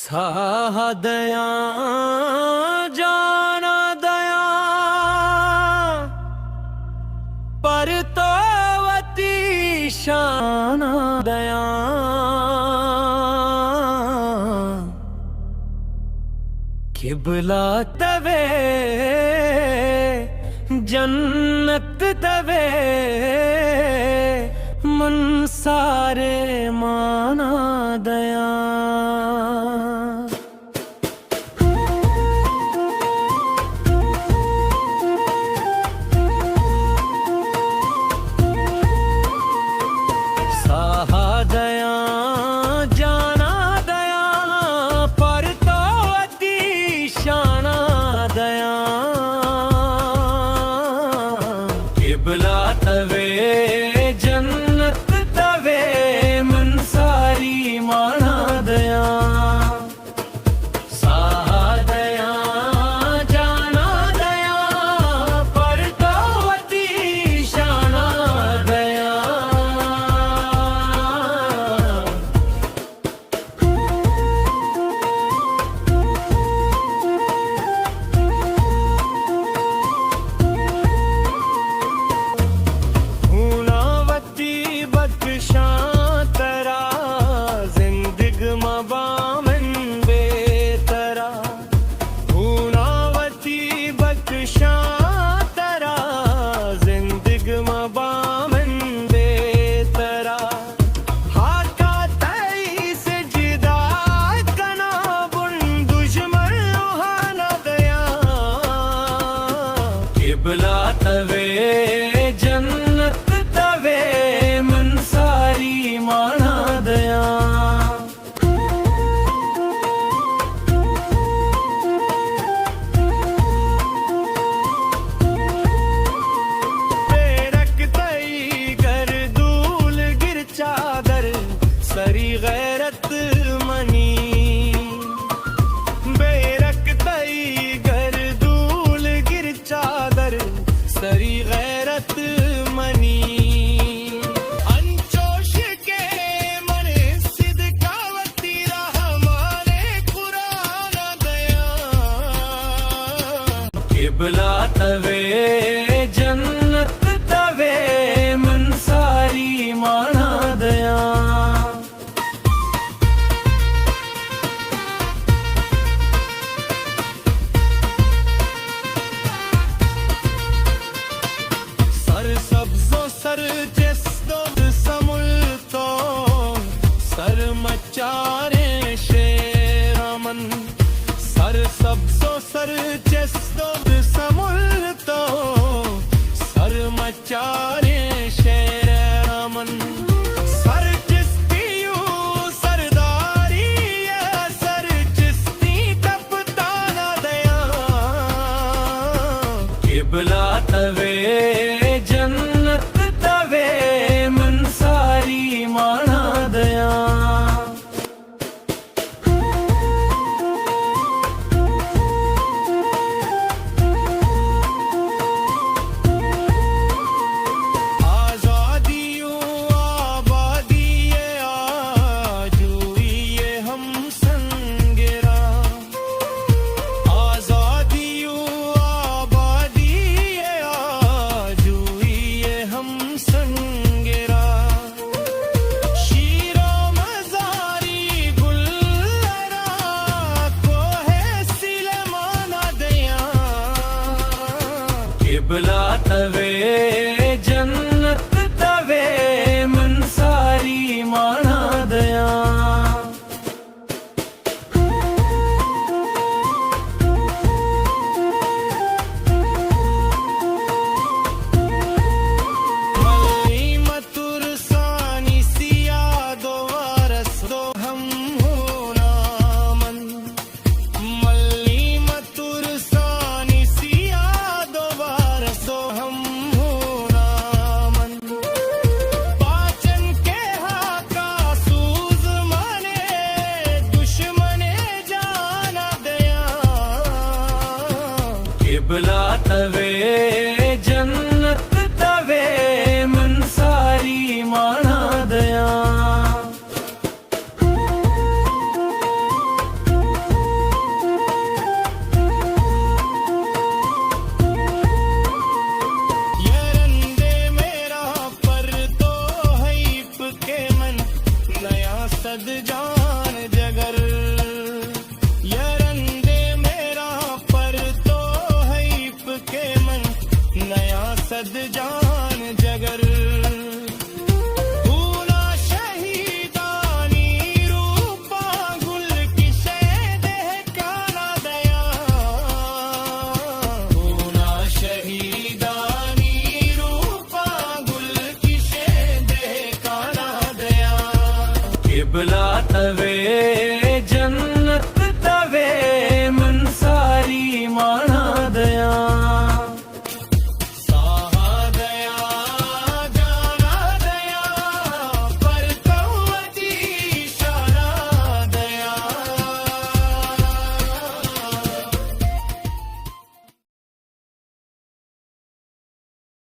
साह दया जाना दया पर तो वती शाना दया किबला तवे जन्नत तवे मन सारे माना दया साहा दया जाना दया पर तो अति शाना दया किबला तवे जन्नत तवे मन सारी माना दया साहा दया जाना दया पर तो अति शाना दया किबला तवे जन्नत तवे मन सारी माना दया बेरक तई घर दूल गिर चादर सरी गैरत मनी बेरक तई घर दूल गिर चादर सरी गैरत मनी अंचोश के मन सिद कावती रहमाने कुरान दया किबला तवे जन्नत तवे मन सारी माना दया सब्जो सर जिस्तो समुल्तो सर मचारे शेरमन सर सब्जो सर जिस्तो समुल्तो सर मचारे शेरमन सर जिस्तियू सरदारी सर जिस्ती कप्ताना दया किबला तवे जन्नत तवे मन सारी माना दया आजादियों आबादी ये आजू ये हम संगेरा आजादियों आबादी ये आजू ये हम संगेरा शीरो मजारी गुल्लरा को है सिलमाना दया किबला तवे जन्नत तवे मन सारी माना दया किबला तवे जन्नत तवे मन सारी माना दया तवे